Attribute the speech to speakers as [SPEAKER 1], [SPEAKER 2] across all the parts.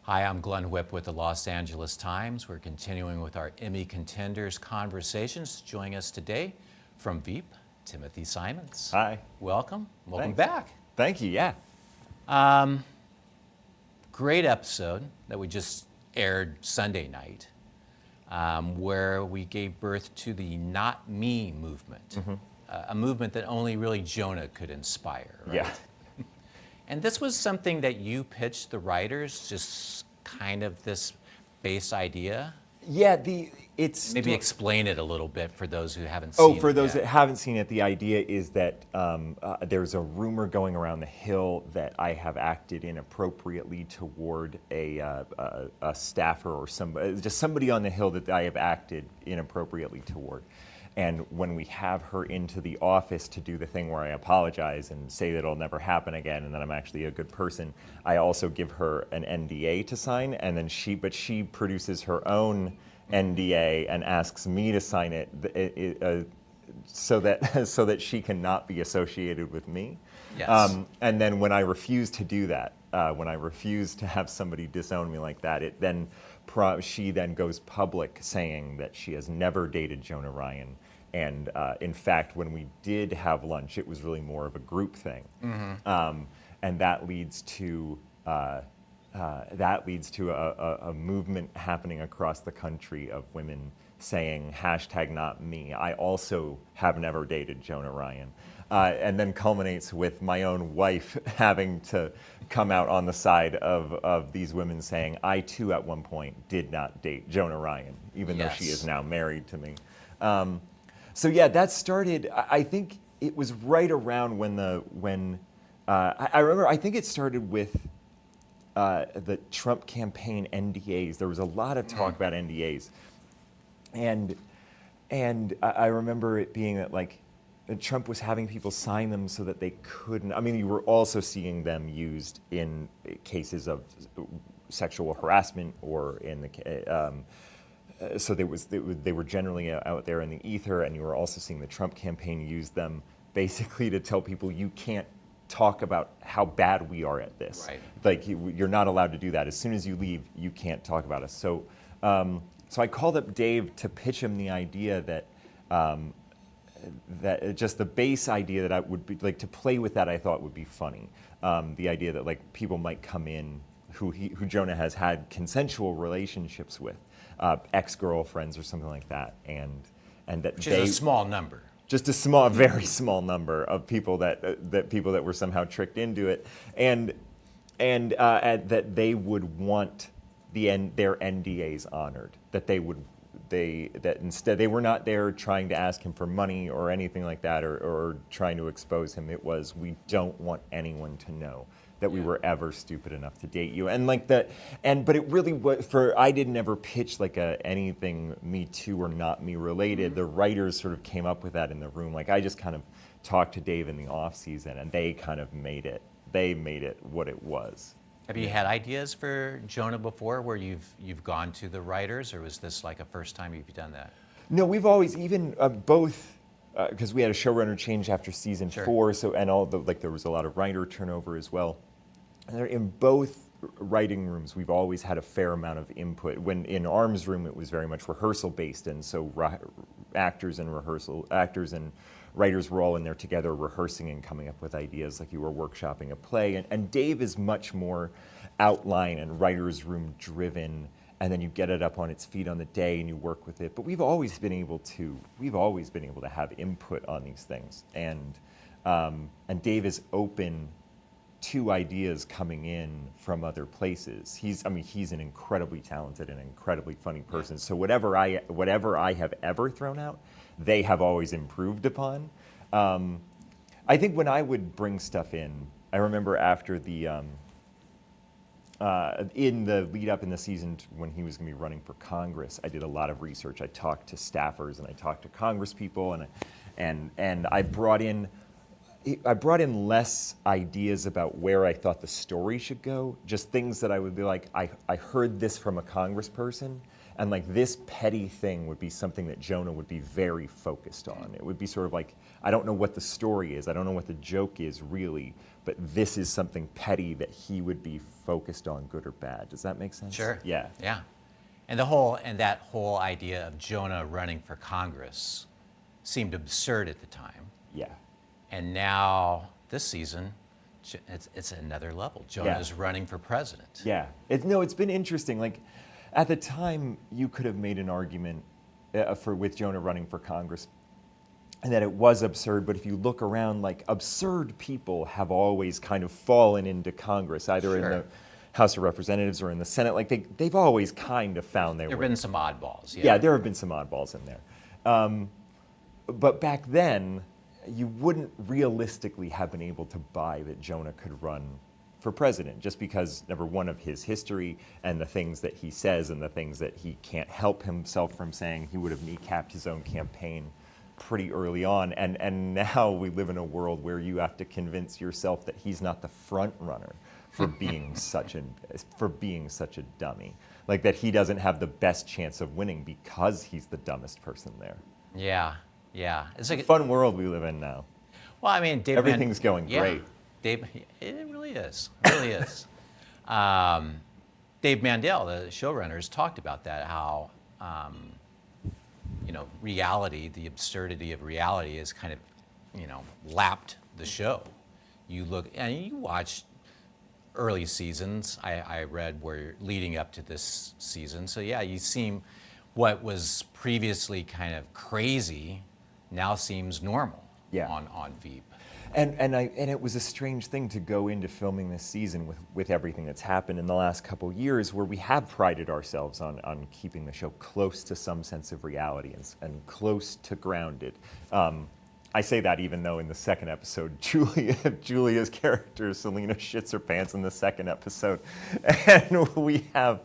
[SPEAKER 1] Hi, I'm Glenn Whipp with the Los Angeles Times. We're continuing with our Emmy Contenders conversations. Joining us today from Veep, Timothy Simons.
[SPEAKER 2] Hi.
[SPEAKER 1] Welcome. Welcome
[SPEAKER 2] Thanks.
[SPEAKER 1] back.
[SPEAKER 2] Thank you, yeah.
[SPEAKER 1] Great episode that we just aired Sunday night, where we gave birth to the Not Me movement, a movement that only really Jonah could inspire, right?
[SPEAKER 2] Yeah.
[SPEAKER 1] And this was something that you pitched the writers, just kind of this base idea?
[SPEAKER 2] Yeah, it's...
[SPEAKER 1] Maybe explain it a little bit for those who haven't seen it.
[SPEAKER 2] Oh, for those
[SPEAKER 1] yet.
[SPEAKER 2] that haven't seen it, the idea is that there's a rumor going around the Hill that I have acted inappropriately toward a staffer or somebody, just somebody on the Hill that I have acted inappropriately toward. And when we have her into the office to do the thing where I apologize and say that it'll never happen again and that I'm actually a good person, I also give her an NDA to sign, and then she produces her own NDA and asks me to sign it so that she cannot be associated with me.
[SPEAKER 1] Yes.
[SPEAKER 2] And then when I refuse to do that, when I refuse to have somebody disown me like that, she then goes public saying that she has never dated Jonah Ryan. And in fact, when we did have lunch, it was really more of a group thing. And that leads to a movement happening across the country of women saying #NotMe. I also have never dated Jonah Ryan. And then culminates with my own wife having to come out on the side of these women saying, I too at one point did not date Jonah Ryan, even though she is now married to me. So yeah, that started, I think it was right around when I remember, I think it started with the Trump campaign NDAs. There was a lot of talk about NDAs. And I remember it being that Trump was having people sign them so that they couldn't. I mean, you were also seeing them used in cases of sexual harassment or in the. So they were generally out there in the ether, and you were also seeing the Trump campaign use them basically to tell people you can't talk about how bad we are at this.
[SPEAKER 1] Right.
[SPEAKER 2] You're not allowed to do that. As soon as you leave, you can't talk about us. So I called up Dave to pitch him the idea that just the base idea that I would be to play with that I thought would be funny. The idea that people might come in who Jonah has had consensual relationships with, ex-girlfriends or something like that, and that
[SPEAKER 1] which is a small number.
[SPEAKER 2] Just very small number of people that were somehow tricked into it, and that they would want their NDAs honored. That instead they were not there trying to ask him for money or anything like that, or trying to expose him. It was, we don't want anyone to know that we were ever stupid enough to date you, but it really was I didn't ever pitch anything Me Too or Not Me related. The writers sort of came up with that in the room. I just kind of talked to Dave in the off season, and they kind of made it what it was.
[SPEAKER 1] Have you had ideas for Jonah before where you've gone to the writers, or was this a first time you've done that?
[SPEAKER 2] No, we've always, even both, because we had a showrunner change after season 4, and all there was a lot of writer turnover as well. And in both writing rooms, we've always had a fair amount of input. When in Arm's room, it was very much rehearsal based, and so actors and writers were all in there together rehearsing and coming up with ideas like you were workshopping a play. And Dave is much more outline and writer's room driven, and then you get it up on its feet on the day and you work with it. But we've always been able to have input on these things. And Dave is open to ideas coming in from other places. He's an incredibly talented and incredibly funny person. So whatever I have ever thrown out, they have always improved upon. I think when I would bring stuff in, I remember after the in the lead up in the season when he was going to be running for Congress, I did a lot of research. I talked to staffers and I talked to Congress people, and I brought in I brought in less ideas about where I thought the story should go, just things that I would be like, I heard this from a congressperson, and like this petty thing would be something that Jonah would be very focused on. It would be sort of like, I don't know what the story is, I don't know what the joke is really, but this is something petty that he would be focused on, good or bad. Does that make sense?
[SPEAKER 1] Sure.
[SPEAKER 2] Yeah.
[SPEAKER 1] Yeah. And that whole idea of Jonah running for Congress seemed absurd at the time.
[SPEAKER 2] Yeah.
[SPEAKER 1] And now this season, it's another level. Jonah is running for president.
[SPEAKER 2] Yeah. It's been interesting. Like, at the time, you could have made an argument with Jonah running for Congress, and that it was absurd. But if you look around, like, absurd people have always kind of fallen into Congress, either in the House of Representatives or in the Senate. Like, they've always kind of found their way.
[SPEAKER 1] There have been some oddballs.
[SPEAKER 2] Yeah, there have been some oddballs in there. But back then, you wouldn't realistically have been able to buy that Jonah could run for president, just because, number one, of his history and the things that he says and the things that he can't help himself from saying. He would have kneecapped his own campaign pretty early on. And now we live in a world where you have to convince yourself that he's not the front runner for being such a dummy. Like, that he doesn't have the best chance of winning because he's the dumbest person there.
[SPEAKER 1] Yeah. Yeah.
[SPEAKER 2] It's like a fun world we live in now.
[SPEAKER 1] Well, I mean,
[SPEAKER 2] everything's going great.
[SPEAKER 1] It really is. It really is. Dave Mandel, the showrunner, has talked about that, how, reality, the absurdity of reality is kind of, lapped the show. You look, and you watch early seasons, I read, were leading up to this season. So yeah, you seem, what was previously kind of crazy now seems normal on Veep.
[SPEAKER 2] And it was a strange thing to go into filming this season with everything that's happened in the last couple years, where we have prided ourselves on keeping the show close to some sense of reality and close to grounded. I say that even though in the second episode, Julia's character, Selena, shits her pants in the second episode. And we have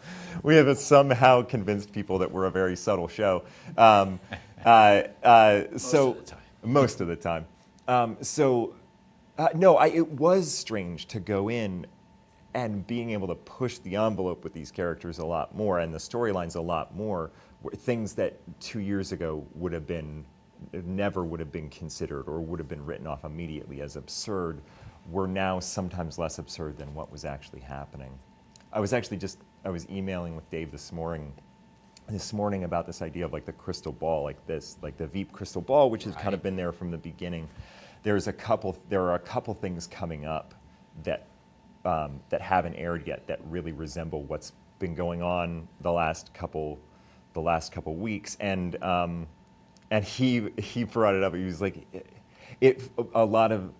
[SPEAKER 2] somehow convinced people that we're a very subtle show. Most of the time. It was strange to go in and being able to push the envelope with these characters a lot more and the storylines a lot more, things that 2 years ago never would have been considered or would have been written off immediately as absurd, were now sometimes less absurd than what was actually happening. I was emailing with Dave this morning about this idea of like the crystal ball, like the Veep crystal ball, which has kind of been there from the beginning. There are a couple things coming up that haven't aired yet that really resemble what's been going on the last couple weeks, and he brought it up. He was like, a lot of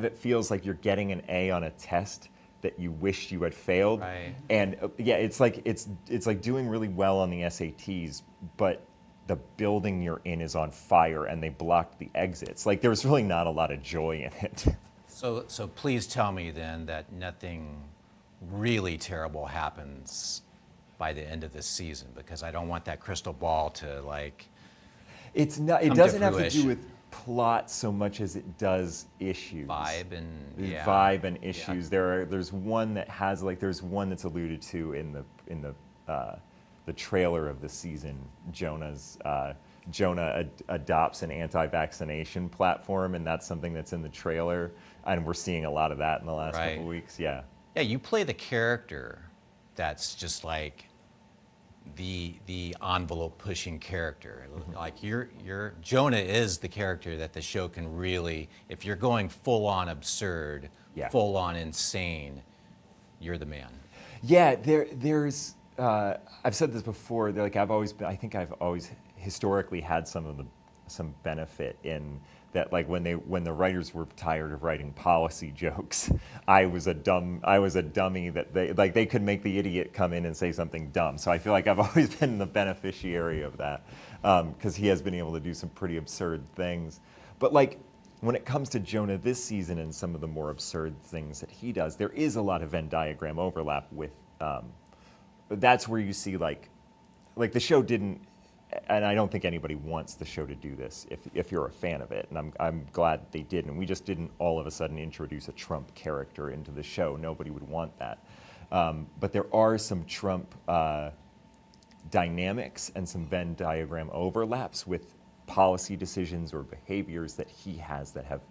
[SPEAKER 2] it feels like you're getting an A on a test that you wished you had failed.
[SPEAKER 1] Right.
[SPEAKER 2] And it's like doing really well on the SATs, but the building you're in is on fire and they blocked the exits. Like, there's really not a lot of joy in it.
[SPEAKER 1] So please tell me then that nothing really terrible happens by the end of this season, because I don't want that crystal ball to like.
[SPEAKER 2] It doesn't have to do with plot so much as it does issues.
[SPEAKER 1] Vibe and
[SPEAKER 2] issues. Yeah. There's one that's alluded to in the trailer of the season. Jonah adopts an anti-vaccination platform, and that's something that's in the trailer, and we're seeing a lot of that in the last couple of weeks. Yeah.
[SPEAKER 1] Yeah, you play the character that's just like the envelope pushing character. Like Jonah is the character that the show can really, if you're going full on absurd, full on insane, you're the man.
[SPEAKER 2] Yeah, there's I've said this before. I think I've always historically had some benefit in that. Like when the writers were tired of writing policy jokes, I was a dummy that they could make the idiot come in and say something dumb. So I feel like I've always been the beneficiary of that, because he has been able to do some pretty absurd things. But like when it comes to Jonah this season and some of the more absurd things that he does, there is a lot of Venn diagram overlap with. That's where you see like the show didn't. and I don't think anybody wants the show to do this if you're a fan of it, and I'm glad they did. And we just didn't all of a sudden introduce a Trump character into the show. Nobody would want that. But there are some Trump dynamics and some Venn diagram overlaps with policy decisions or behaviors that he has that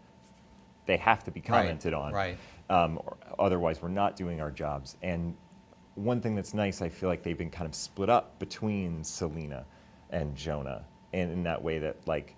[SPEAKER 2] they have to be commented on.
[SPEAKER 1] Right.
[SPEAKER 2] Or otherwise, we're not doing our jobs. And one thing that's nice, I feel like they've been kind of split up between Selena and Jonah, and in that way that like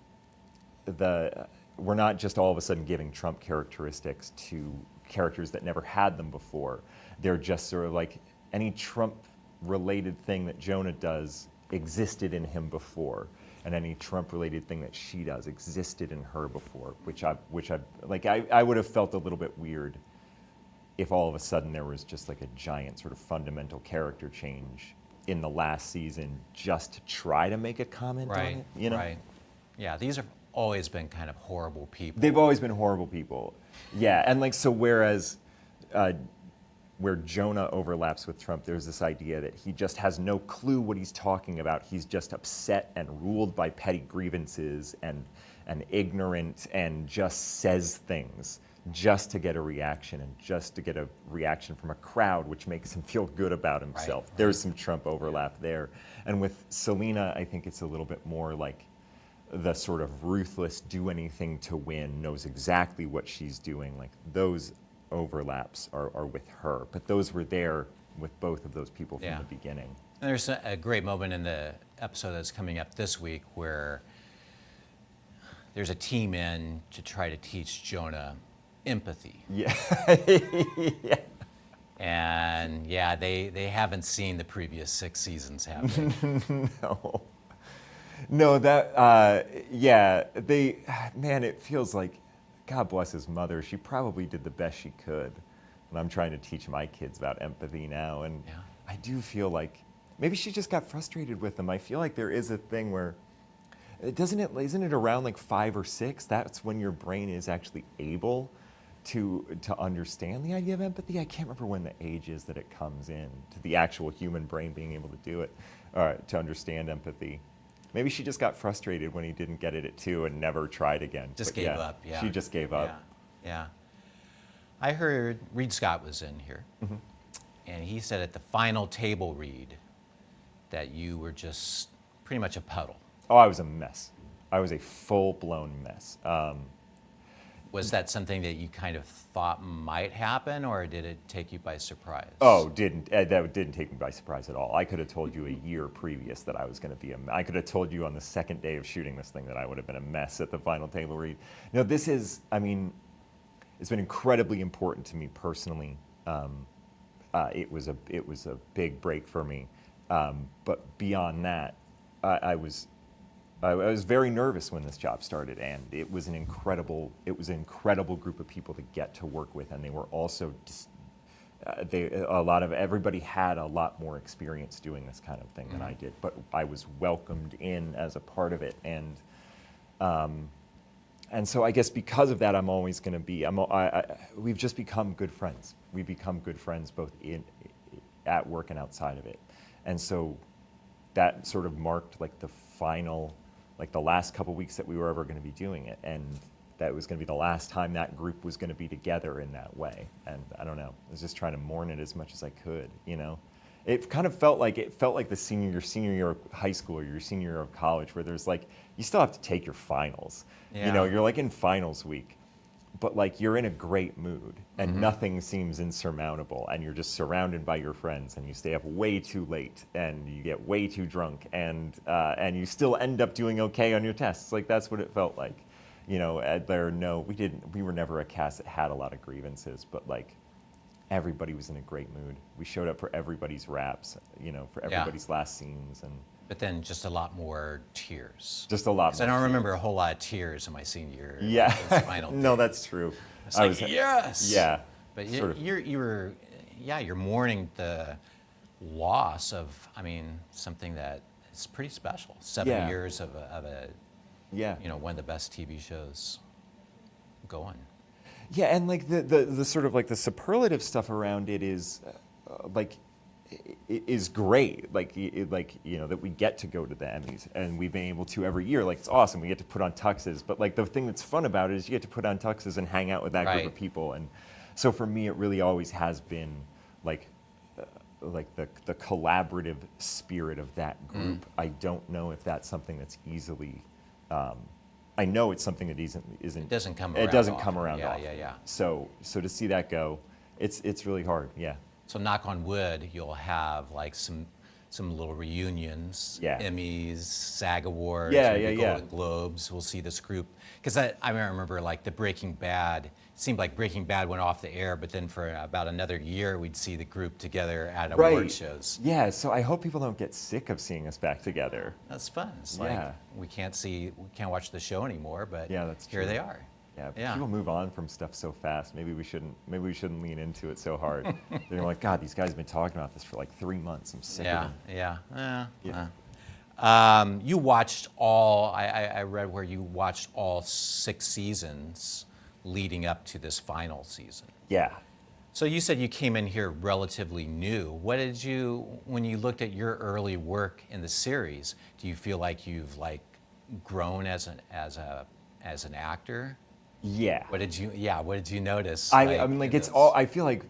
[SPEAKER 2] we're not just all of a sudden giving Trump characteristics to characters that never had them before. They're just sort of like any Trump-related thing that Jonah does existed in him before, and any Trump-related thing that she does existed in her before, which I would have felt a little bit weird if all of a sudden there was just like a giant sort of fundamental character change in the last season just to try to make a comment on it, you know?
[SPEAKER 1] Right. Yeah, these have always been kind of horrible people.
[SPEAKER 2] They've always been horrible people. Yeah, and like, so whereas where Jonah overlaps with Trump, there's this idea that he just has no clue what he's talking about. He's just upset and ruled by petty grievances and ignorant and just says things just to get a reaction and just to get a reaction from a crowd, which makes him feel good about himself.
[SPEAKER 1] Right.
[SPEAKER 2] There's some Trump overlap there. And with Selena, I think it's a little bit more like the sort of ruthless, do anything to win, knows exactly what she's doing. Like those overlaps are with her. But those were there with both of those people from the beginning.
[SPEAKER 1] And there's a great moment in the episode that's coming up this week where there's a team in to try to teach Jonah empathy.
[SPEAKER 2] Yeah. Yeah.
[SPEAKER 1] And yeah, they haven't seen the previous 6 seasons, have they?
[SPEAKER 2] No, that, yeah, man, it feels like, God bless his mother, she probably did the best she could. And I'm trying to teach my kids about empathy now, and I do feel like maybe she just got frustrated with them. I feel like there is a thing where, isn't it around like 5 or 6? That's when your brain is actually able to understand the idea of empathy. I can't remember when the age is that it comes in to the actual human brain being able to do it, to understand empathy. Maybe she just got frustrated when he didn't get it at 2 and never tried again.
[SPEAKER 1] Just gave up, yeah.
[SPEAKER 2] She just gave up.
[SPEAKER 1] Yeah. I heard Reed Scott was in here, and he said at the final table read that you were just pretty much a puddle.
[SPEAKER 2] Oh, I was a mess. I was a full-blown mess.
[SPEAKER 1] Was that something that you kind of thought might happen, or did it take you by surprise?
[SPEAKER 2] Oh, that didn't take me by surprise at all. I could have told you a year previous that I was going to be I could have told you on the second day of shooting this thing that I would have been a mess at the final table read. No, this is, I mean, it's been incredibly important to me personally. It was a big break for me. But beyond that, I was very nervous when this job started, and it was an incredible group of people to get to work with, and they were also everybody had a lot more experience doing this kind of thing than I did, but I was welcomed in as a part of it, and so I guess because of that, I'm always going to be. We've just become good friends. We've become good friends both at work and outside of it, and so that sort of marked like the final. Like the last couple weeks that we were ever going to be doing it, and that was going to be the last time that group was going to be together in that way. And I don't know, I was just trying to mourn it as much as I could, you know. It kind of felt like the senior year of high school or your senior year of college, where there's like, you still have to take your finals. You know, you're like in finals week, but like you're in a great mood and nothing seems insurmountable, and you're just surrounded by your friends, and you stay up way too late and you get way too drunk, and you still end up doing okay on your tests. Like that's what it felt like. You know, we were never a cast that had a lot of grievances, but like everybody was in a great mood. We showed up for everybody's raps, you know, for everybody's last scenes, and
[SPEAKER 1] But then just a lot more tears.
[SPEAKER 2] just a lot more.
[SPEAKER 1] Because I don't remember a whole lot of tears in my senior year.
[SPEAKER 2] Yeah.
[SPEAKER 1] those final
[SPEAKER 2] No,
[SPEAKER 1] days.
[SPEAKER 2] that's true.
[SPEAKER 1] It's like, yes.
[SPEAKER 2] Yeah.
[SPEAKER 1] But
[SPEAKER 2] sort of.
[SPEAKER 1] you're mourning the loss of, I mean, something that is pretty special. 7 years of a one of the best TV shows going.
[SPEAKER 2] Yeah, and like the sort of like the superlative stuff around it is like is great. Like that we get to go to the Emmys, and we've been able to every year. Like, it's awesome. We get to put on tuxes, but like the thing that's fun about it is you get to put on tuxes and hang out with that group of people. And so for me, it really always has been like the collaborative spirit of that group. I don't know if that's something that's easily. I know it's something that isn't.
[SPEAKER 1] It doesn't come around.
[SPEAKER 2] It doesn't
[SPEAKER 1] often.
[SPEAKER 2] come around.
[SPEAKER 1] Yeah,
[SPEAKER 2] often.
[SPEAKER 1] yeah.
[SPEAKER 2] So to see that go, it's really hard. Yeah.
[SPEAKER 1] So knock on wood, you'll have like some little reunions, Emmys, SAG Awards, maybe Golden Globes. We'll see this group, because I remember like the Breaking Bad. It seemed like Breaking Bad went off the air, but then for about another year, we'd see the group together at award shows.
[SPEAKER 2] Yeah. So I hope people don't get sick of seeing us back together.
[SPEAKER 1] That's fun. It's like we can't watch the show anymore, but
[SPEAKER 2] that's true.
[SPEAKER 1] here they are.
[SPEAKER 2] Yeah, but people move on from stuff so fast. Maybe we shouldn't lean into it so hard. They're like, God, these guys have been talking about this for like 3 months. I'm sick of them.
[SPEAKER 1] You watched all. I read where you watched all 6 seasons leading up to this final season.
[SPEAKER 2] Yeah.
[SPEAKER 1] So you said you came in here relatively new. What did you, when you looked at your early work in the series, do you feel like you've like grown as an actor?
[SPEAKER 2] Yeah.
[SPEAKER 1] What did you notice?
[SPEAKER 2] I mean, like it's all. I feel like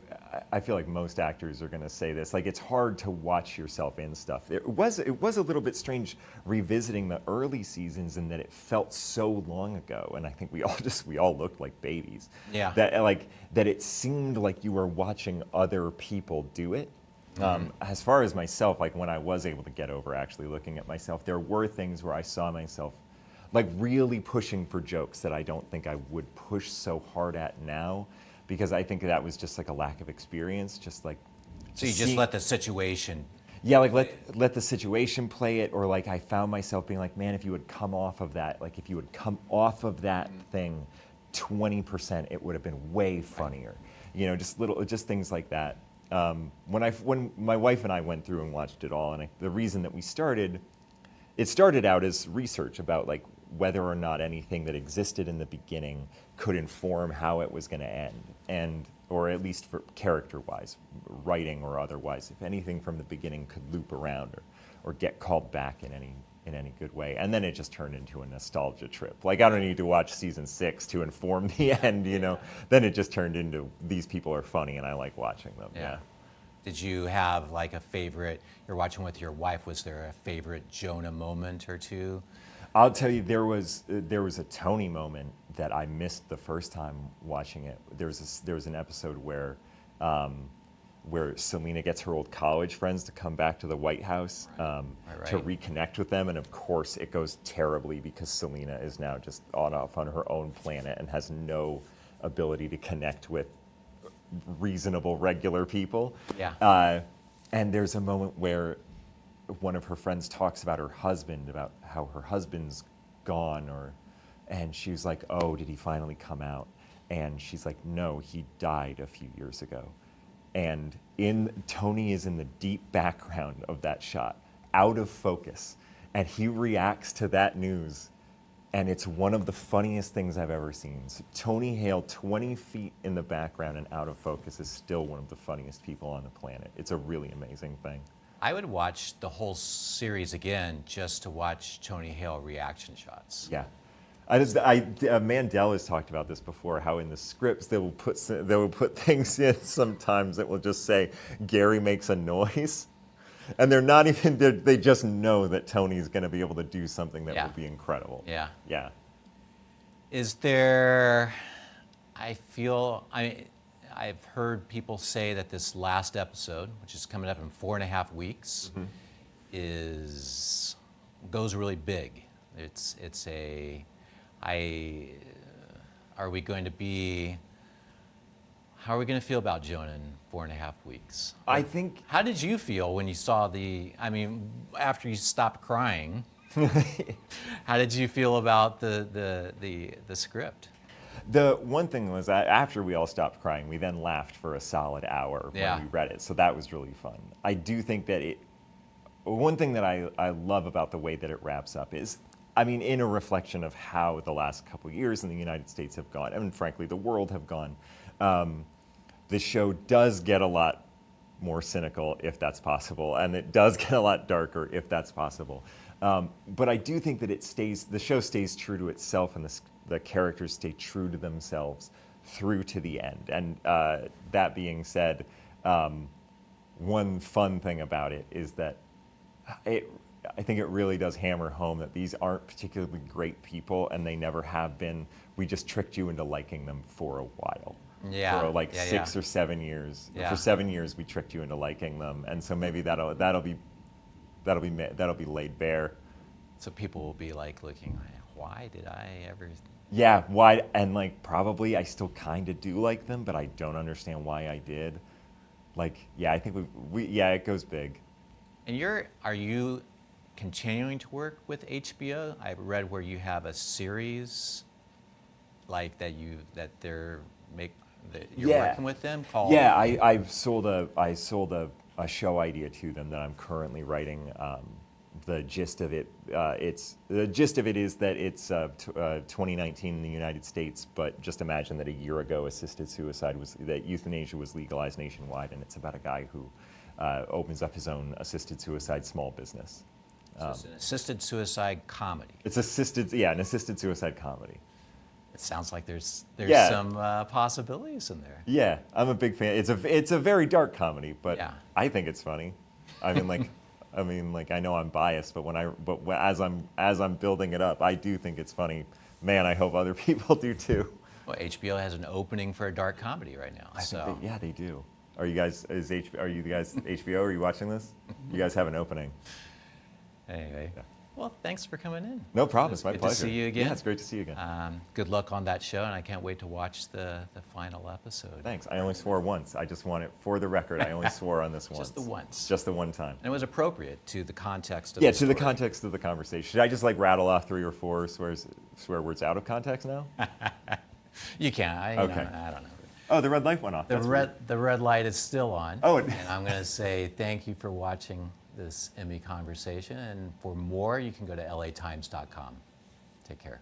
[SPEAKER 2] most actors are gonna say this. Like, it's hard to watch yourself in stuff. It was a little bit strange revisiting the early seasons, in that it felt so long ago, and I think we all looked like babies.
[SPEAKER 1] Yeah.
[SPEAKER 2] That it seemed like you were watching other people do it. As far as myself, like when I was able to get over actually looking at myself, there were things where I saw myself like really pushing for jokes that I don't think I would push so hard at now, because I think that was just like a lack of experience. Just like,
[SPEAKER 1] so you just let the situation.
[SPEAKER 2] Yeah, like let the situation play it, or like I found myself being like, man, if you would come off of that, like if you would come off of that thing 20%, it would have been way funnier. You know, just things like that. When my wife and I went through and watched it all, and the reason that it started out as research about like whether or not anything that existed in the beginning could inform how it was going to end, or at least for character-wise, writing or otherwise, if anything from the beginning could loop around or get called back in any good way. And then it just turned into a nostalgia trip. Like, I don't need to watch season 6 to inform the end, you know. Then it just turned into, these people are funny and I like watching them. Yeah.
[SPEAKER 1] Did you have like a favorite? You're watching with your wife. Was there a favorite Jonah moment or two?
[SPEAKER 2] I'll tell you, there was a Tony moment that I missed the first time watching it. There was an episode where Selena gets her old college friends to come back to the White House to reconnect with them, and of course it goes terribly, because Selena is now just off on her own planet and has no ability to connect with reasonable, regular people.
[SPEAKER 1] Yeah.
[SPEAKER 2] And there's a moment where one of her friends talks about her husband, about how her husband's gone, and she was like, oh, did he finally come out? And she's like, no, he died a few years ago. And Tony is in the deep background of that shot, out of focus, and he reacts to that news, and it's one of the funniest things I've ever seen. So Tony Hale, 20 feet in the background and out of focus, is still one of the funniest people on the planet. It's a really amazing thing.
[SPEAKER 1] I would watch the whole series again just to watch Tony Hale reaction shots.
[SPEAKER 2] Yeah. Mandel has talked about this before, how in the scripts they will put things in sometimes that will just say, Gary makes a noise. And they're not even, they just know that Tony's going to be able to do something that will be incredible.
[SPEAKER 1] Yeah.
[SPEAKER 2] Yeah.
[SPEAKER 1] Is there, I've heard people say that this last episode, which is coming up in 4.5 weeks, goes really big. How are we going to feel about Jonah in 4.5 weeks?
[SPEAKER 2] I think.
[SPEAKER 1] How did you feel when you saw after you stopped crying? How did you feel about the script?
[SPEAKER 2] The one thing was that after we all stopped crying, we then laughed for a solid hour when we read it. So that was really fun. I do think that one thing that I love about the way that it wraps up is, in a reflection of how the last couple of years in the United States have gone, and frankly, the world have gone, the show does get a lot more cynical if that's possible, and it does get a lot darker if that's possible. But I do think that the show stays true to itself, and the characters stay true to themselves through to the end. And that being said, one fun thing about it is that I think it really does hammer home that these aren't particularly great people, and they never have been. We just tricked you into liking them for a while.
[SPEAKER 1] Yeah.
[SPEAKER 2] For like
[SPEAKER 1] yeah,
[SPEAKER 2] 6
[SPEAKER 1] yeah.
[SPEAKER 2] or 7 years.
[SPEAKER 1] Yeah.
[SPEAKER 2] For 7 years, we tricked you into liking them, and so maybe that'll be laid bare.
[SPEAKER 1] So people will be like looking, why did I ever?
[SPEAKER 2] Yeah, why? And like probably I still kind of do like them, but I don't understand why I did. Like, yeah, I think it goes big.
[SPEAKER 1] And are you continuing to work with HBO? I've read where you have a series like that you're working with them called.
[SPEAKER 2] Yeah, I sold a show idea to them that I'm currently writing. The gist of it is that it's 2019 in the United States, but just imagine that a year ago that euthanasia was legalized nationwide, and it's about a guy who opens up his own assisted suicide small business.
[SPEAKER 1] So it's an assisted suicide comedy.
[SPEAKER 2] It's an assisted suicide comedy.
[SPEAKER 1] It sounds like there's
[SPEAKER 2] Yeah.
[SPEAKER 1] some possibilities in there.
[SPEAKER 2] Yeah, I'm a big fan. It's a very dark comedy, but
[SPEAKER 1] Yeah.
[SPEAKER 2] I think it's funny. I mean, like I know I'm biased, but as I'm building it up, I do think it's funny. Man, I hope other people do too.
[SPEAKER 1] Well, HBO has an opening for a dark comedy right now.
[SPEAKER 2] They do. Are you guys HBO? Are you watching this? You guys have an opening.
[SPEAKER 1] Anyway,
[SPEAKER 2] Yeah.
[SPEAKER 1] well, thanks for coming in.
[SPEAKER 2] No problem.
[SPEAKER 1] It's
[SPEAKER 2] It's my
[SPEAKER 1] good
[SPEAKER 2] pleasure.
[SPEAKER 1] to see you again.
[SPEAKER 2] Yeah, it's great to see you again.
[SPEAKER 1] Good luck on that show, and I can't wait to watch the final episode.
[SPEAKER 2] Thanks. I only swore once. I just want it for the record. I only swore on this once.
[SPEAKER 1] Just the once.
[SPEAKER 2] Just the one time.
[SPEAKER 1] And it was appropriate to the context of
[SPEAKER 2] Yeah,
[SPEAKER 1] the
[SPEAKER 2] to the
[SPEAKER 1] story.
[SPEAKER 2] context of the conversation. Should I just like rattle off 3 or 4 swear words out of context now?
[SPEAKER 1] You can. I don't know.
[SPEAKER 2] Oh, the red light went off.
[SPEAKER 1] The red light is still on.
[SPEAKER 2] Oh,
[SPEAKER 1] and I'm going to say thank you for watching this Emmy conversation. And for more, you can go to latimes.com. Take care.